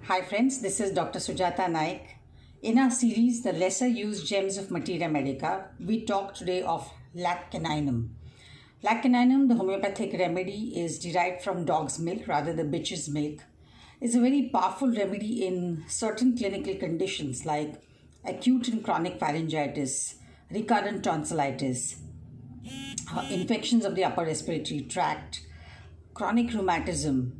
Hi friends, this is Dr. Sujata Naik. In our series, The Lesser Used Gems of Materia Medica, we talk today of Caninum. Caninum, the homeopathic remedy, is derived from dog's milk rather than bitch's milk. It's a very powerful remedy in certain clinical conditions like acute and chronic pharyngitis, recurrent tonsillitis, infections of the upper respiratory tract, chronic rheumatism,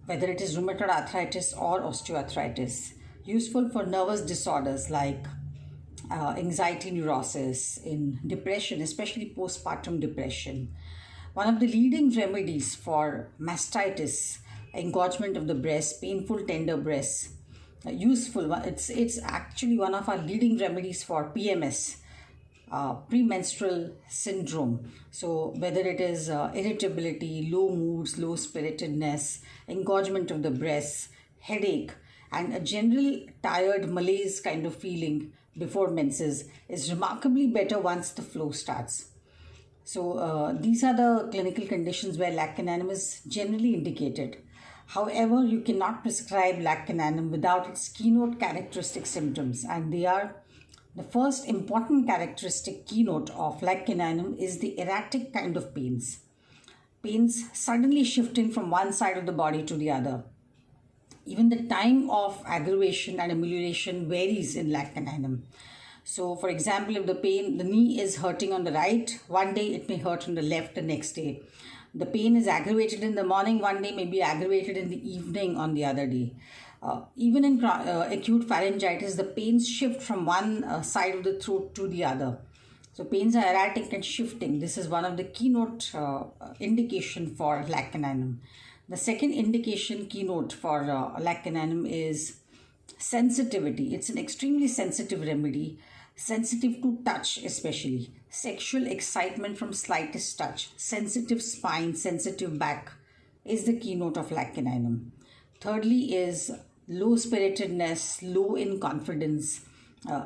whether it is rheumatoid arthritis or osteoarthritis, useful for nervous disorders like anxiety neurosis, in depression, especially postpartum depression. One of the leading remedies for mastitis, engorgement of the breast, painful tender breasts, useful. It's actually one of our leading remedies for PMS, premenstrual syndrome. So whether it is irritability, low moods, low spiritedness, engorgement of the breasts, headache, and a general tired malaise kind of feeling before menses is remarkably better once the flow starts. So these are the clinical conditions where Caninum is generally indicated. However, you cannot prescribe Caninum without its keynote characteristic symptoms, and they are: the first important characteristic keynote of Caninum is the erratic kind of pains. Pains suddenly shifting from one side of the body to the other. Even the time of aggravation and amelioration varies in Caninum. So, for example, if the knee is hurting on the right, one day it may hurt on the left the next day. The pain is aggravated in the morning one day, may be aggravated in the evening on the other day. Even in acute pharyngitis, the pains shift from one side of the throat to the other. So pains are erratic and shifting. This is one of the keynote indication for Caninum. The second indication keynote for Caninum is sensitivity. It's an extremely sensitive remedy, sensitive to touch, especially sexual excitement from slightest touch, sensitive spine, sensitive back is the keynote of Caninum. Thirdly is low spiritedness, low in confidence,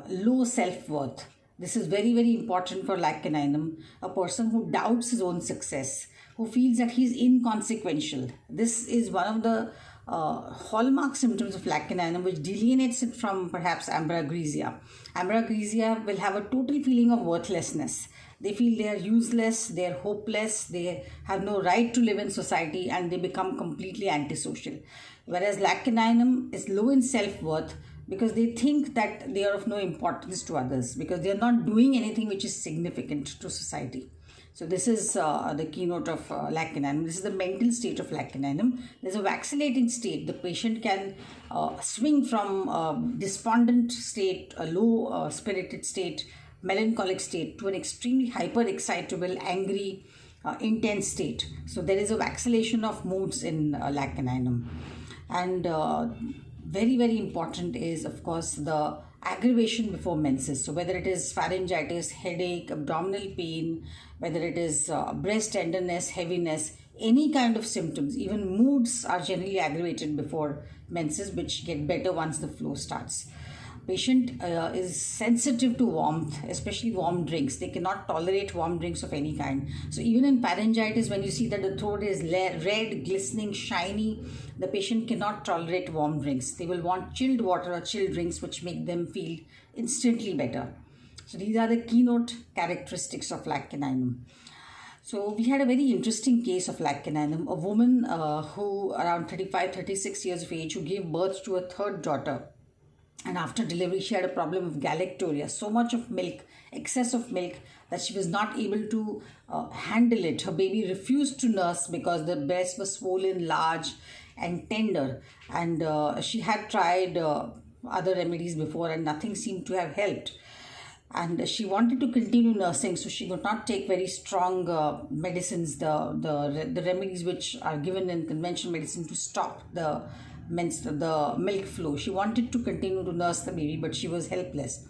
low self-worth. This is very, very important for Caninum. A person who doubts his own success, who feels that he's inconsequential. This is one of the hallmark symptoms of Caninum, which delineates it from perhaps ambra grisea. Ambra grisea will have a total feeling of worthlessness. They feel they are useless, they are hopeless, they have no right to live in society, and they become completely antisocial. Whereas Caninum is low in self-worth because they think that they are of no importance to others, because they are not doing anything which is significant to society. So this is the keynote of Caninum. This is the mental state of Caninum. There's a vacillating state. The patient can swing from despondent state, a low spirited state, melancholic state, to an extremely hyper-excitable, angry, intense state. So there is a vacillation of moods in Caninum. And very, very important is, of course, the aggravation before menses. So whether it is pharyngitis, headache, abdominal pain, whether it is breast tenderness, heaviness, any kind of symptoms, even moods are generally aggravated before menses, which get better once the flow starts. Patient is sensitive to warmth, especially warm drinks. They cannot tolerate warm drinks of any kind. So even in pharyngitis, when you see that the throat is red, glistening, shiny, the patient cannot tolerate warm drinks. They will want chilled water or chilled drinks, which make them feel instantly better. So these are the keynote characteristics of Caninum. So we had a very interesting case of Caninum, a woman who around 35-36 years of age, who gave birth to a third daughter. And after delivery, she had a problem of galacturia, so much of milk, excess of milk, that she was not able to handle it. Her baby refused to nurse because the breast was swollen, large and tender. And she had tried other remedies before and nothing seemed to have helped. And she wanted to continue nursing, so she could not take very strong medicines, the remedies which are given in conventional medicine to stop the milk flow. She wanted to continue to nurse the baby, but she was helpless.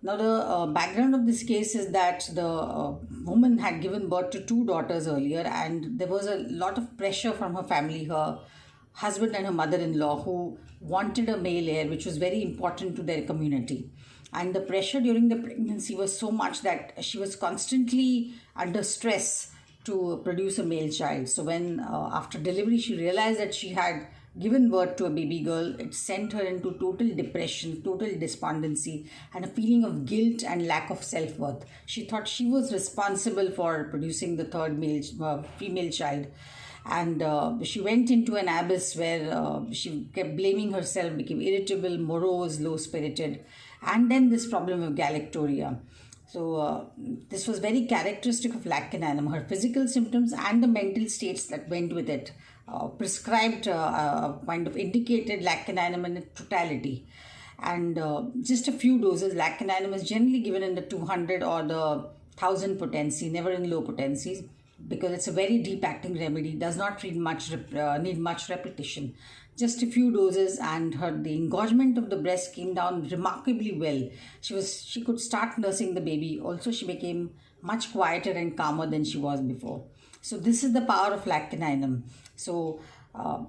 Now the background of this case is that the woman had given birth to two daughters earlier, and there was a lot of pressure from her family, her husband and her mother-in-law, who wanted a male heir, which was very important to their community. And the pressure during the pregnancy was so much that she was constantly under stress to produce a male child. So when after delivery she realized that she had given birth to a baby girl, it sent her into total depression, total despondency, and a feeling of guilt and lack of self-worth. She thought she was responsible for producing the third female child, and she went into an abyss where she kept blaming herself, became irritable, morose, low-spirited, and then this problem of galactoria. So this was very characteristic of lac caninum. Her physical symptoms and the mental states that went with it prescribed kind of indicated lac caninum in its totality. And just a few doses. Lac caninum is generally given in the 200 or the 1000 potency, never in low potencies, because it's a very deep acting remedy, does not need much repetition. Just a few doses, and the engorgement of the breast came down remarkably well. She could start nursing the baby. Also, she became much quieter and calmer than she was before. So this is the power of lac caninum. So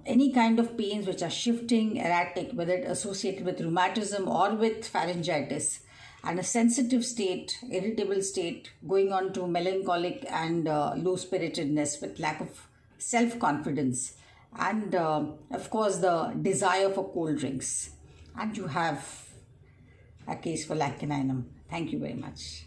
any kind of pains which are shifting, erratic, whether it associated with rheumatism or with pharyngitis, and a sensitive state, irritable state, going on to melancholic and low-spiritedness with lack of self-confidence, and of course the desire for cold drinks. And you have a case for lac caninum. Thank you very much.